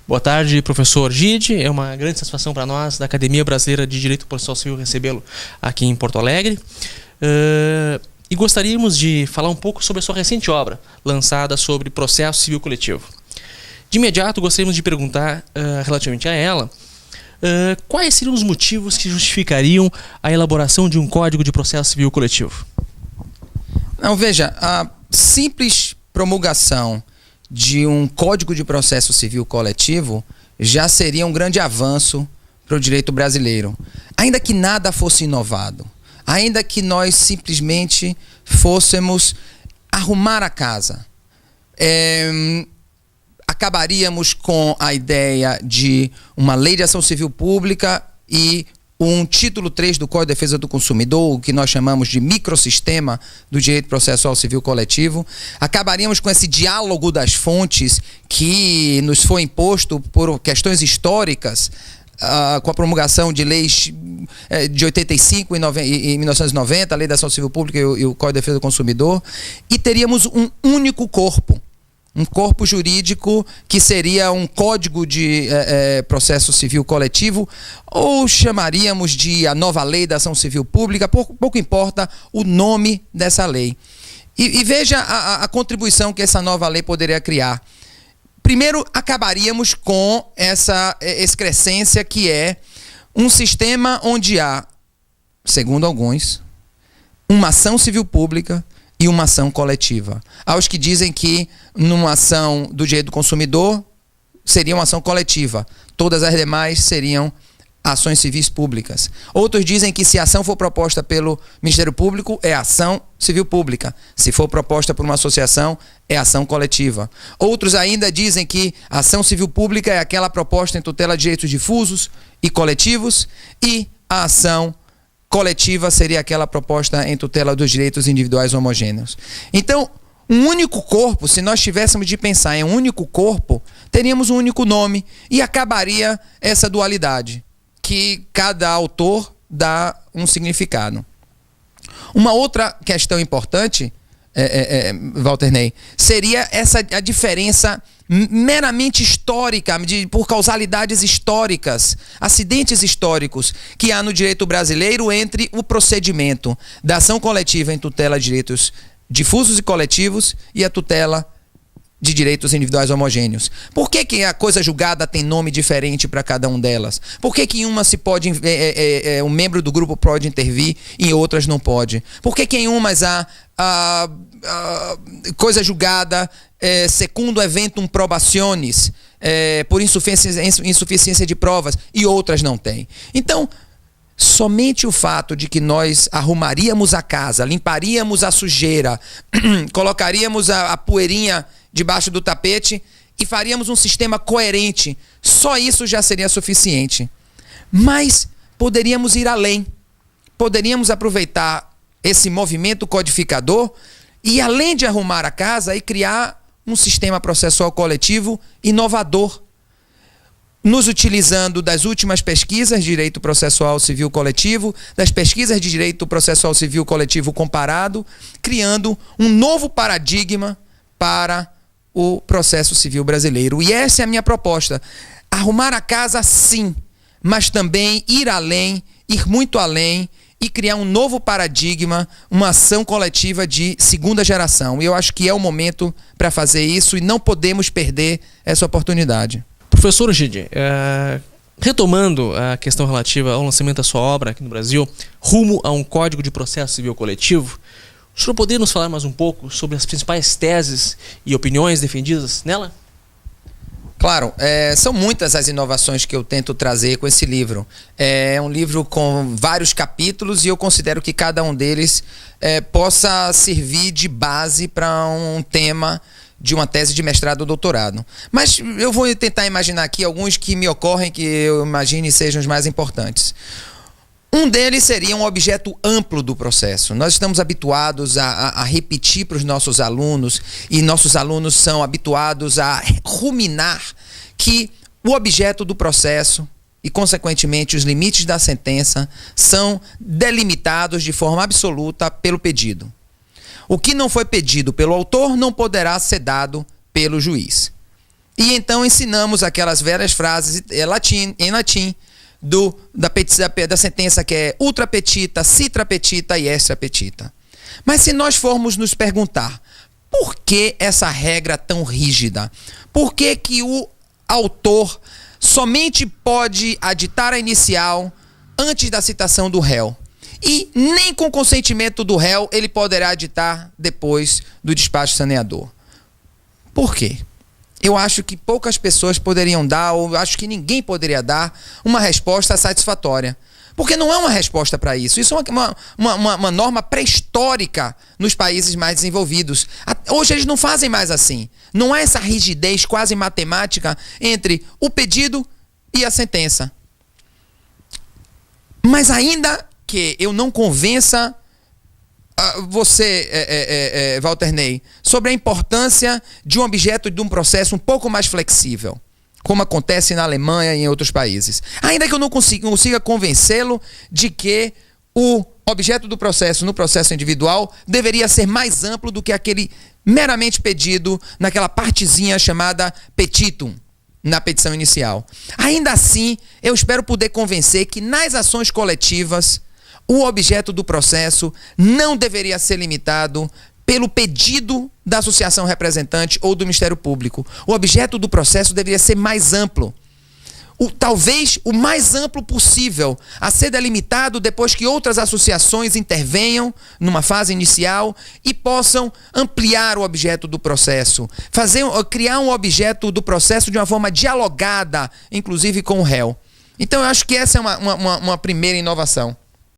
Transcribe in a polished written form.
Boa tarde, professor Gide. É uma grande satisfação para nós, da Academia Brasileira de Direito Processual Civil, recebê-lo aqui em Porto Alegre. E gostaríamos de falar um pouco sobre a sua recente obra, lançada sobre processo civil coletivo. De imediato, gostaríamos de perguntar, relativamente a ela, quais seriam os motivos que justificariam a elaboração de um Código de Processo Civil Coletivo? Não, veja, a simples promulgação de um Código de Processo Civil Coletivo já seria um grande avanço para o direito brasileiro. Ainda que nada fosse inovado, ainda que nós simplesmente fôssemos arrumar a casa, acabaríamos com a ideia de uma lei de ação civil pública e um título 3 do Código de Defesa do Consumidor, o que nós chamamos de microsistema do direito processual civil coletivo. Acabaríamos com esse diálogo das fontes que nos foi imposto por questões históricas, com a promulgação de leis de 85 e 1990, a Lei da Ação Civil Pública e o Código de Defesa do Consumidor, e teríamos um único corpo. Um corpo jurídico que seria um código de processo civil coletivo, ou chamaríamos de a nova lei da ação civil pública, pouco importa o nome dessa lei. E veja a contribuição que essa nova lei poderia criar. Primeiro, acabaríamos com essa excrescência que é um sistema onde há, segundo alguns, uma ação civil pública e uma ação coletiva. Há os que dizem que numa ação do direito do consumidor seria uma ação coletiva. Todas as demais seriam ações civis públicas. Outros dizem que se a ação for proposta pelo Ministério Público, é ação civil pública. Se for proposta por uma associação, é ação coletiva. Outros ainda dizem que a ação civil pública é aquela proposta em tutela de direitos difusos e coletivos, e a ação coletiva seria aquela proposta em tutela dos direitos individuais homogêneos. Então, um único corpo, se nós tivéssemos de pensar em um único corpo, teríamos um único nome e acabaria essa dualidade, que cada autor dá um significado. Uma outra questão importante, Walter Ney, seria a diferença meramente histórica, por causalidades históricas, acidentes históricos que há no direito brasileiro entre o procedimento da ação coletiva em tutela de direitos difusos e coletivos e a tutela de direitos individuais homogêneos. Por que a coisa julgada tem nome diferente para cada um delas? Por que em uma se pode, um membro do grupo pode intervir e em outras não pode? Por que em umas há coisa julgada segundo eventum probationis, por insuficiência de provas, e outras não têm? Então, somente o fato de que nós arrumaríamos a casa, limparíamos a sujeira, colocaríamos a poeirinha debaixo do tapete e faríamos um sistema coerente, só isso já seria suficiente. Mas poderíamos ir além. Poderíamos aproveitar esse movimento codificador e, além de arrumar a casa, e criar um sistema processual coletivo inovador, nos utilizando das últimas pesquisas de direito processual civil coletivo, das pesquisas de direito processual civil coletivo comparado, criando um novo paradigma para o processo civil brasileiro. E essa é a minha proposta. Arrumar a casa, sim, mas também ir além, ir muito além e criar um novo paradigma, uma ação coletiva de segunda geração. E eu acho que é o momento para fazer isso e não podemos perder essa oportunidade. Professor Gide, retomando a questão relativa ao lançamento da sua obra aqui no Brasil, rumo a um Código de Processo Civil Coletivo, o senhor poderia nos falar mais um pouco sobre as principais teses e opiniões defendidas nela? Claro, são muitas as inovações que eu tento trazer com esse livro. É um livro com vários capítulos e eu considero que cada um deles possa servir de base para um tema de uma tese de mestrado ou doutorado. Mas eu vou tentar imaginar aqui alguns que me ocorrem, que eu imagine sejam os mais importantes. Um deles seria um objeto amplo do processo. Nós estamos habituados a repetir para os nossos alunos, e nossos alunos são habituados a ruminar que o objeto do processo e, consequentemente, os limites da sentença são delimitados de forma absoluta pelo pedido. O que não foi pedido pelo autor não poderá ser dado pelo juiz. E então ensinamos aquelas velhas frases em latim da sentença que é ultra petita, citra petita e extra petita. Mas se nós formos nos perguntar por que essa regra tão rígida? Por que que o autor somente pode aditar a inicial antes da citação do réu? E nem com consentimento do réu ele poderá aditar depois do despacho saneador. Por quê? Eu acho que poucas pessoas poderiam dar, ou acho que ninguém poderia dar, uma resposta satisfatória. Porque não é uma resposta para isso. Isso é uma norma pré-histórica nos países mais desenvolvidos. Hoje eles não fazem mais assim. Não há essa rigidez quase matemática entre o pedido e a sentença. Mas ainda que eu não convença você, Walter Ney, sobre a importância de um objeto de um processo um pouco mais flexível, como acontece na Alemanha e em outros países. Ainda que eu não consiga convencê-lo de que o objeto do processo no processo individual deveria ser mais amplo do que aquele meramente pedido naquela partezinha chamada petitum, na petição inicial. Ainda assim, eu espero poder convencer que nas ações coletivas o objeto do processo não deveria ser limitado pelo pedido da associação representante ou do Ministério Público. O objeto do processo deveria ser mais amplo. Talvez o mais amplo possível, a ser delimitado depois que outras associações intervenham numa fase inicial e possam ampliar o objeto do processo, criar um objeto do processo de uma forma dialogada, inclusive com o réu. Então eu acho que essa é uma primeira inovação.